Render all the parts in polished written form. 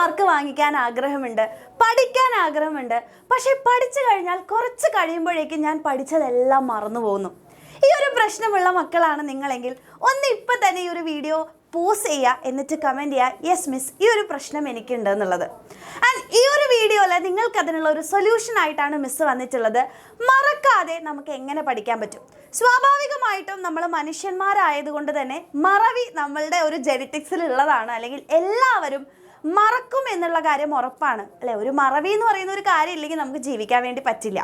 Mark വാങ്ങിക്കാൻ ആഗ്രഹമുണ്ട്, പഠിക്കാൻ ആഗ്രഹമുണ്ട്. പക്ഷെ പഠിച്ചു കഴിഞ്ഞാൽ കുറച്ച് കഴിയുമ്പോഴേക്കും ഞാൻ പഠിച്ചതെല്ലാം മറന്നു പോകുന്നു. ഈ ഒരു പ്രശ്നമുള്ള മക്കളാണ് നിങ്ങളെങ്കിൽ ഒന്ന് ഇപ്പം തന്നെ ഈ ഒരു വീഡിയോ പോസ് ചെയ്യുക, എന്നിട്ട് കമൻറ്റ് ചെയ്യുക, യെസ് മിസ് ഈ ഒരു പ്രശ്നം എനിക്കുണ്ട് എന്നുള്ളത്. ആൻഡ് ഈ ഒരു വീഡിയോയിൽ നിങ്ങൾക്ക് അതിനുള്ള ഒരു സൊല്യൂഷൻ ആയിട്ടാണ് മിസ് വന്നിട്ടുള്ളത്. മറക്കാതെ നമുക്ക് എങ്ങനെ പഠിക്കാൻ പറ്റും. സ്വാഭാവികമായിട്ടും നമ്മൾ മനുഷ്യന്മാരായതുകൊണ്ട് തന്നെ മറവി നമ്മളുടെ ഒരു ജെനറ്റിക്സിൽ ഉള്ളതാണ്, അല്ലെങ്കിൽ എല്ലാവരും മറക്കും എന്നുള്ള കാര്യം ഉറപ്പാണ് അല്ലേ. ഒരു മറവി എന്ന് പറയുന്ന ഒരു കാര്യം ഇല്ലെങ്കിൽ നമുക്ക് ജീവിക്കാൻ വേണ്ടി പറ്റില്ല.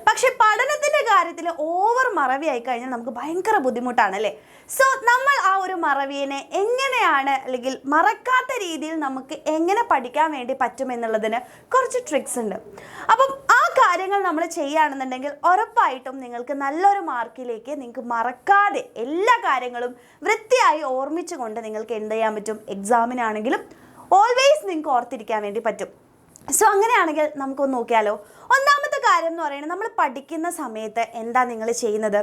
പക്ഷെ പഠനത്തിൻ്റെ കാര്യത്തിൽ ഓവർ മറവി ആയി കഴിഞ്ഞാൽ നമുക്ക് ഭയങ്കര ബുദ്ധിമുട്ടാണ് അല്ലേ. സോ നമ്മൾ ആ ഒരു മറവിയെ എങ്ങനെയാണ്, അല്ലെങ്കിൽ മറക്കാത്ത രീതിയിൽ നമുക്ക് എങ്ങനെ പഠിക്കാൻ വേണ്ടി പറ്റും എന്നുള്ളതിന് കുറച്ച് ട്രിക്സ് ഉണ്ട്. അപ്പം ആ കാര്യങ്ങൾ നമ്മൾ ചെയ്യുകയാണെന്നുണ്ടെങ്കിൽ ഉറപ്പായിട്ടും നിങ്ങൾക്ക് നല്ലൊരു മാർക്കിലേക്ക് നിങ്ങൾക്ക് മറക്കാതെ എല്ലാ കാര്യങ്ങളും വൃത്തിയായി ഓർമ്മിച്ചുകൊണ്ട് നിങ്ങൾക്ക് എന്ത് ചെയ്യാൻ പറ്റും, എക്സാമിനാണെങ്കിലും ഓൾവേസ് നിങ്ങൾക്ക് ഓർത്തിരിക്കാൻ വേണ്ടി പറ്റും. സോ അങ്ങനെയാണെങ്കിൽ നമുക്കൊന്ന് നോക്കിയാലോ. ഒന്നാമത്തെ കാര്യം എന്ന് പറയുന്നത്, നമ്മൾ പഠിക്കുന്ന സമയത്ത് എന്താ നിങ്ങൾ ചെയ്യുന്നത്.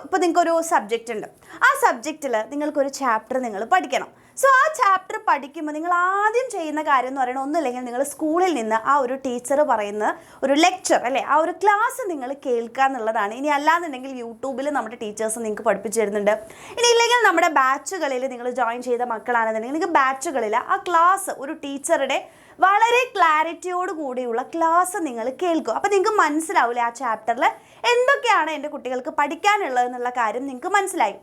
ഇപ്പോൾ നിങ്ങൾക്കൊരു സബ്ജക്റ്റ് ഉണ്ട്, ആ സബ്ജക്റ്റിൽ നിങ്ങൾക്കൊരു ചാപ്റ്റർ നിങ്ങൾ പഠിക്കണം. സോ ആ ചാപ്റ്റർ പഠിക്കുമ്പോൾ നിങ്ങൾ ആദ്യം ചെയ്യുന്ന കാര്യം എന്ന് പറയുന്നത്, ഒന്നുമില്ലെങ്കിൽ നിങ്ങൾ സ്കൂളിൽ നിന്ന് ആ ഒരു ടീച്ചർ പറയുന്ന ഒരു ലെക്ചർ അല്ലേ, ആ ഒരു ക്ലാസ് നിങ്ങൾ കേൾക്കുക എന്നുള്ളതാണ്. ഇനി അല്ലാന്നുണ്ടെങ്കിൽ യൂട്യൂബിൽ നമ്മുടെ ടീച്ചേഴ്സ് നിങ്ങൾക്ക് പഠിപ്പിച്ചു തരുന്നുണ്ട്. ഇനി ഇല്ലെങ്കിൽ നമ്മുടെ ബാച്ചുകളിൽ നിങ്ങൾ ജോയിൻ ചെയ്ത മക്കളാണെന്നുണ്ടെങ്കിൽ നിങ്ങൾക്ക് ബാച്ചുകളിൽ ആ ക്ലാസ് ഒരു ടീച്ചറുടെ വളരെ ക്ലാരിറ്റിയോട് കൂടിയുള്ള ക്ലാസ് നിങ്ങൾ കേൾക്കും. അപ്പോൾ നിങ്ങൾക്ക് മനസ്സിലാവില്ല ആ ചാപ്റ്ററിൽ എന്തൊക്കെയാണ് എൻ്റെ കുട്ടികൾക്ക് പഠിക്കാനുള്ളതെന്നുള്ള കാര്യം നിങ്ങൾക്ക് മനസ്സിലായി.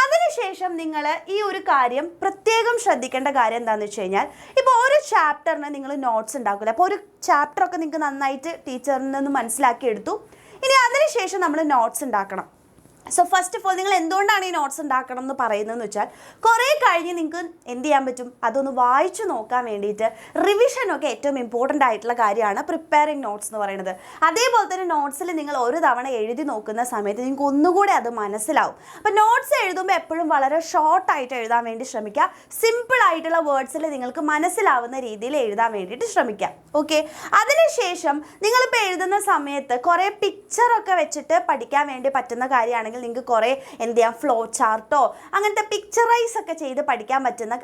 അതിനുശേഷം നിങ്ങൾ ഈ ഒരു കാര്യം പ്രത്യേകം ശ്രദ്ധിക്കേണ്ട കാര്യം എന്താണെന്ന് വെച്ച് കഴിഞ്ഞാൽ, ഇപ്പോൾ ഒരു ചാപ്റ്ററിന് നിങ്ങൾ നോട്ട്സ് ഉണ്ടാക്കില്ല. അപ്പോൾ ഒരു ചാപ്റ്ററൊക്കെ നിങ്ങൾക്ക് നന്നായിട്ട് ടീച്ചറിൽ നിന്ന് മനസ്സിലാക്കി എടുത്തു. ഇനി അതിനുശേഷം നമ്മൾ നോട്ട്സ് ഉണ്ടാക്കണം. സോ ഫസ്റ്റ് ഓഫ് ഓൾ നിങ്ങൾ എന്തുകൊണ്ടാണ് ഈ നോട്ട്സ് ഉണ്ടാക്കണം എന്ന് പറയുന്നതെന്ന് വെച്ചാൽ, കുറേ കഴിഞ്ഞ് നിങ്ങൾക്ക് എന്ത് ചെയ്യാൻ പറ്റും, അതൊന്ന് വായിച്ചു നോക്കാൻ വേണ്ടിയിട്ട്. റിവിഷനൊക്കെ ഏറ്റവും ഇമ്പോർട്ടൻ്റ് ആയിട്ടുള്ള കാര്യമാണ് പ്രിപ്പയറിങ് നോട്ട്സ് എന്ന് പറയുന്നത്. അതേപോലെ തന്നെ നോട്ട്സിൽ നിങ്ങൾ ഒരു തവണ എഴുതി നോക്കുന്ന സമയത്ത് നിങ്ങൾക്ക് ഒന്നുകൂടെ അത് മനസ്സിലാവും. അപ്പോൾ നോട്ട്സ് എഴുതുമ്പോൾ എപ്പോഴും വളരെ ഷോർട്ടായിട്ട് എഴുതാൻ വേണ്ടി ശ്രമിക്കുക. സിമ്പിൾ ആയിട്ടുള്ള വേർഡ്സിൽ നിങ്ങൾക്ക് മനസ്സിലാവുന്ന രീതിയിൽ എഴുതാൻ വേണ്ടിയിട്ട് ശ്രമിക്കുക. ഓക്കെ, അതിനുശേഷം നിങ്ങളിപ്പോൾ എഴുതുന്ന സമയത്ത് കുറേ പിക്ചറൊക്കെ വെച്ചിട്ട് പഠിക്കാൻ വേണ്ടി പറ്റുന്ന കാര്യമാണെങ്കിൽ നിങ്ങൾക്ക് കുറേ എന്ത് ചെയ്യാം, ഫ്ലോ ചാർട്ടോ അങ്ങനത്തെ പിക്ചറൈസ് ഒക്കെ ചെയ്ത് പഠിക്കാൻ പറ്റുന്ന,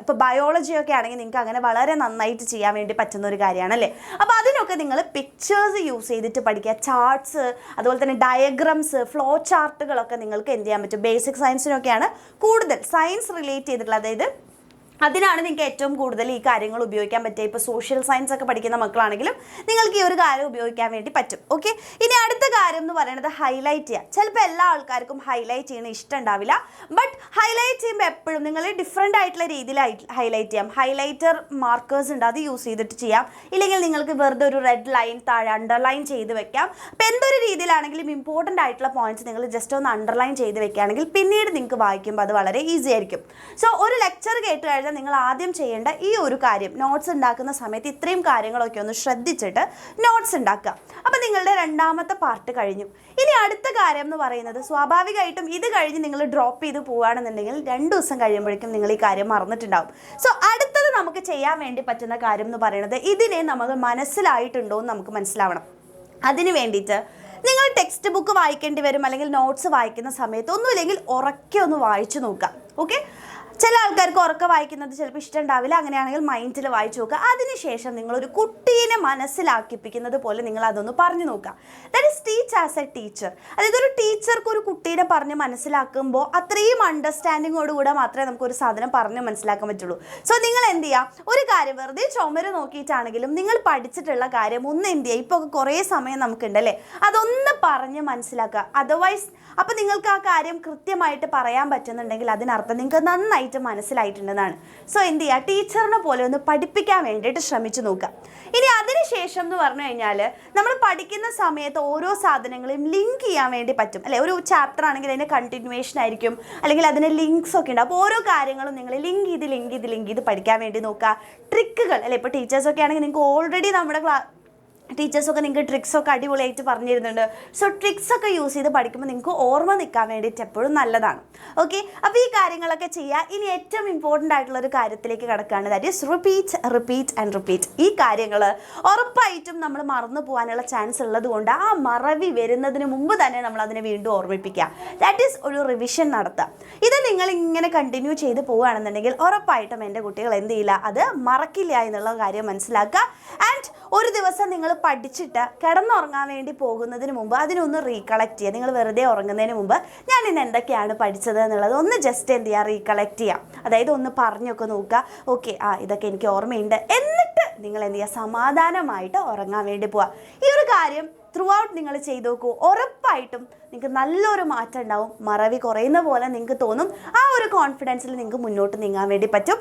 ഇപ്പോൾ ബയോളജിയൊക്കെ ആണെങ്കിൽ നിങ്ങൾക്ക് അങ്ങനെ വളരെ നന്നായിട്ട് ചെയ്യാൻ വേണ്ടി പറ്റുന്ന ഒരു കാര്യമാണ് അല്ലേ. അപ്പോൾ അതിനൊക്കെ നിങ്ങൾ പിക്ചേഴ്സ് യൂസ് ചെയ്തിട്ട് പഠിക്കുക. ചാർട്ട്സ്, അതുപോലെ തന്നെ ഡയഗ്രംസ്, ഫ്ലോ ചാർട്ടുകളൊക്കെ നിങ്ങൾക്ക് എന്ത് ചെയ്യാൻ പറ്റും. ബേസിക് സയൻസിനൊക്കെയാണ് കൂടുതൽ സയൻസ് റിലേറ്റ് ചെയ്തിട്ടുള്ള, അതായത് അതിനാണ് നിങ്ങൾക്ക് ഏറ്റവും കൂടുതൽ ഈ കാര്യങ്ങൾ ഉപയോഗിക്കാൻ പറ്റുക. ഇപ്പോൾ സോഷ്യൽ സയൻസ് ഒക്കെ പഠിക്കുന്ന മക്കളാണെങ്കിലും നിങ്ങൾക്ക് ഈ ഒരു കാര്യം ഉപയോഗിക്കാൻ വേണ്ടി പറ്റും. ഓക്കെ, ഇനി അടുത്ത കാര്യം എന്ന് പറയുന്നത് ഹൈലൈറ്റ് ചെയ്യുക. ചിലപ്പോൾ എല്ലാ ആൾക്കാർക്കും ഹൈലൈറ്റ് ചെയ്യുന്ന ഇഷ്ടം ഉണ്ടാവില്ല. ബട്ട് ഹൈലൈറ്റ് ചെയ്യുമ്പോൾ എപ്പോഴും നിങ്ങൾ ഡിഫറെൻ്റ് ആയിട്ടുള്ള രീതിയിൽ ഹൈലൈറ്റ് ചെയ്യാം. ഹൈലൈറ്റർ മാർക്കേഴ്സ് ഉണ്ട്, അത് യൂസ് ചെയ്തിട്ട് ചെയ്യാം. ഇല്ലെങ്കിൽ നിങ്ങൾക്ക് വെറുതെ ഒരു റെഡ് ലൈൻ താഴെ അണ്ടർലൈൻ ചെയ്ത് വെക്കാം. അപ്പോൾ എന്തൊരു രീതിയിലാണെങ്കിലും ഇമ്പോർട്ടൻ്റ് ആയിട്ടുള്ള പോയിന്റ്സ് നിങ്ങൾ ജസ്റ്റ് ഒന്ന് അണ്ടർലൈൻ ചെയ്ത് വെക്കുകയാണെങ്കിൽ പിന്നീട് നിങ്ങൾക്ക് വായിക്കുമ്പോൾ അത് വളരെ ഈസി ആയിരിക്കും. സോ ഒരു ലെക്ചർ കേട്ട് കഴിഞ്ഞാൽ നിങ്ങൾ ആദ്യം ചെയ്യേണ്ട ഈ ഒരു കാര്യം, നോട്ട്സ് ഉണ്ടാക്കുന്ന സമയത്ത് ഇത്രയും കാര്യങ്ങളൊക്കെ ഒന്ന് ശ്രദ്ധിച്ചിട്ട് നോട്ട്സ് ഉണ്ടാക്കുക. അപ്പോൾ നിങ്ങളുടെ രണ്ടാമത്തെ പാർട്ട് കഴിഞ്ഞു. ഇനി അടുത്ത കാര്യം എന്ന് പറയുന്നത്, സ്വാഭാവികമായിട്ടും ഇത് കഴിഞ്ഞ് നിങ്ങൾ ഡ്രോപ്പ് ചെയ്ത് പോവുകയാണെന്നുണ്ടെങ്കിൽ 2 ദിവസം കഴിയുമ്പോഴേക്കും നിങ്ങൾ ഈ കാര്യം മറന്നിട്ടുണ്ടാവും. സോ അടുത്തത് നമുക്ക് ചെയ്യാൻ വേണ്ടി പറ്റുന്ന കാര്യം എന്ന് പറയുന്നത്, ഇതിനെ നമുക്ക് മനസ്സിലായിട്ടുണ്ടോ എന്ന് നമുക്ക് മനസ്സിലാവണം. അതിന് വേണ്ടിയിട്ട് നിങ്ങൾ ടെക്സ്റ്റ് ബുക്ക് വായിക്കേണ്ടി വരും, അല്ലെങ്കിൽ നോട്ട്സ് വായിക്കുന്ന സമയത്ത് ഒന്നുമില്ലെങ്കിൽ ഉറക്കെ ഒന്ന് വായിച്ചു നോക്കാം. ഓക്കെ, ചില ആൾക്കാർക്ക് ഉറക്കെ വായിക്കുന്നത് ചിലപ്പോൾ ഇഷ്ടമുണ്ടാവില്ല. അങ്ങനെയാണെങ്കിൽ മൈൻഡിൽ വായിച്ചു നോക്കുക. അതിനുശേഷം നിങ്ങളൊരു കുട്ടീനെ മനസ്സിലാക്കിപ്പിക്കുന്നത് പോലെ നിങ്ങൾ അതൊന്ന് പറഞ്ഞു നോക്കുക. That is teach as A teacher. അതായത് ഒരു ടീച്ചർക്ക് ഒരു കുട്ടീനെ പറഞ്ഞ് മനസ്സിലാക്കുമ്പോൾ അത്രയും അണ്ടർസ്റ്റാൻഡിങ്ങോടുകൂടെ മാത്രമേ നമുക്കൊരു സാധനം പറഞ്ഞ് മനസ്സിലാക്കാൻ പറ്റുള്ളൂ. സോ നിങ്ങൾ എന്ത് ചെയ്യുക, ഒരു കാര്യം വെറുതെ ചുമര് നോക്കിയിട്ടാണെങ്കിലും നിങ്ങൾ പഠിച്ചിട്ടുള്ള കാര്യം ഒന്ന് എന്ത് ചെയ്യുക, ഇപ്പോൾ കുറേ സമയം നമുക്കുണ്ടല്ലേ, അതൊന്ന് പറഞ്ഞ് മനസ്സിലാക്കുക. അതർവൈസ് അപ്പോൾ നിങ്ങൾക്ക് ആ കാര്യം കൃത്യമായിട്ട് പറയാൻ പറ്റുന്നുണ്ടെങ്കിൽ അതിനർത്ഥം നിങ്ങൾക്ക് നന്നായിട്ട് മനസ്സിലായിട്ടുണ്ടെന്നാണ്. സോ എന്ത് ചെയ്യുക, ടീച്ചറിനെ പോലെ ഒന്ന് പഠിപ്പിക്കാൻ വേണ്ടിയിട്ട് ശ്രമിച്ചു നോക്കുക. ഇനി അതിനുശേഷം എന്ന് പറഞ്ഞു കഴിഞ്ഞാൽ, നമ്മൾ പഠിക്കുന്ന സമയത്ത് ഓരോ സാധനങ്ങളെയും ലിങ്ക് ചെയ്യാൻ വേണ്ടി പറ്റും അല്ലെ. ഒരു ചാപ്റ്റർ ആണെങ്കിൽ അതിൻ്റെ കണ്ടിന്യൂവേഷൻ ആയിരിക്കും, അല്ലെങ്കിൽ അതിന് ലിങ്ക്സ് ഒക്കെ ഉണ്ട്. അപ്പോൾ ഓരോ കാര്യങ്ങളും നിങ്ങൾ ലിങ്ക് ചെയ്ത് പഠിക്കാൻ വേണ്ടി നോക്കുക. ട്രിക്കുകൾ അല്ലെ, ഇപ്പോൾ ടീച്ചേഴ്സൊക്കെ ആണെങ്കിൽ നിങ്ങൾക്ക് ഓൾറെഡി നമ്മുടെ ടീച്ചേഴ്സൊക്കെ നിങ്ങൾക്ക് ട്രിക്സൊക്കെ അടിപൊളിയായിട്ട് പറഞ്ഞു തരുന്നുണ്ട്. സോ ട്രിക്സൊക്കെ യൂസ് ചെയ്ത് പഠിക്കുമ്പോൾ നിങ്ങൾക്ക് ഓർമ്മ നിൽക്കാൻ വേണ്ടിയിട്ട് എപ്പോഴും നല്ലതാണ്. ഓക്കെ, അപ്പോൾ ഈ കാര്യങ്ങളൊക്കെ ചെയ്യുക. ഇനി ഏറ്റവും ഇമ്പോർട്ടൻ്റ് ആയിട്ടുള്ളൊരു കാര്യത്തിലേക്ക് കിടക്കുകയാണ്. That is repeat repeat and repeat. ഈ കാര്യങ്ങൾ ഉറപ്പായിട്ടും നമ്മൾ മറന്നു പോകാനുള്ള ചാൻസ് ഉള്ളത് കൊണ്ട് ആ മറവി വരുന്നതിന് മുമ്പ് തന്നെ നമ്മൾ അതിനെ വീണ്ടും ഓർമ്മിപ്പിക്കുക. ദാറ്റ് ഈസ് ഒരു റിവിഷൻ നടത്തുക. ഇത് നിങ്ങൾ ഇങ്ങനെ കണ്ടിന്യൂ ചെയ്ത് പോവുകയാണെന്നുണ്ടെങ്കിൽ ഉറപ്പായിട്ടും എൻ്റെ കുട്ടികൾ എന്ത് ചെയ്യില്ല, അത് മറക്കില്ല എന്നുള്ള കാര്യം മനസ്സിലാക്കുക. ആൻഡ് ഒരു ദിവസം നിങ്ങൾ പഠിച്ചിട്ട് കിടന്നുറങ്ങാൻ വേണ്ടി പോകുന്നതിന് മുമ്പ് അതിനൊന്ന് റീകളക്ട് ചെയ്യുക. നിങ്ങൾ വെറുതെ ഉറങ്ങുന്നതിന് മുമ്പ് ഞാൻ ഇന്ന് എന്തൊക്കെയാണ് പഠിച്ചത് എന്നുള്ളത് ഒന്ന് ജസ്റ്റ് എന്ത് ചെയ്യുക, റീകളക്ട് ചെയ്യുക. അതായത് ഒന്ന് പറഞ്ഞൊക്കെ നോക്കുക. ഓക്കെ, ഇതൊക്കെ എനിക്ക് ഓർമ്മയുണ്ട്. എന്നിട്ട് നിങ്ങൾ എന്ത് ചെയ്യുക, സമാധാനമായിട്ട് ഉറങ്ങാൻ വേണ്ടി പോവുക. ഈ ഒരു കാര്യം ത്രൂ ഔട്ട് നിങ്ങൾ ചെയ്ത് നോക്കൂ. ഉറപ്പായിട്ടും നിങ്ങൾക്ക് നല്ലൊരു മാറ്റം ഉണ്ടാവും. മറവി കുറയുന്ന പോലെ നിങ്ങൾക്ക് തോന്നും. ആ ഒരു കോൺഫിഡൻസിൽ നിങ്ങൾക്ക് മുന്നോട്ട് നീങ്ങാൻ വേണ്ടി പറ്റും.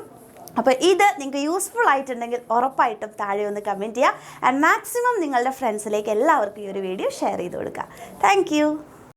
അപ്പോൾ ഇത് നിങ്ങൾക്ക് യൂസ്ഫുൾ ആയിട്ടുണ്ടെങ്കിൽ ഉറപ്പായിട്ടും താഴെ ഒന്ന് കമൻറ്റ് ചെയ്യുക. ആൻഡ് മാക്സിമം നിങ്ങളുടെ ഫ്രണ്ട്സിലേക്ക് എല്ലാവർക്കും ഈ ഒരു വീഡിയോ ഷെയർ ചെയ്ത് കൊടുക്കുക. താങ്ക്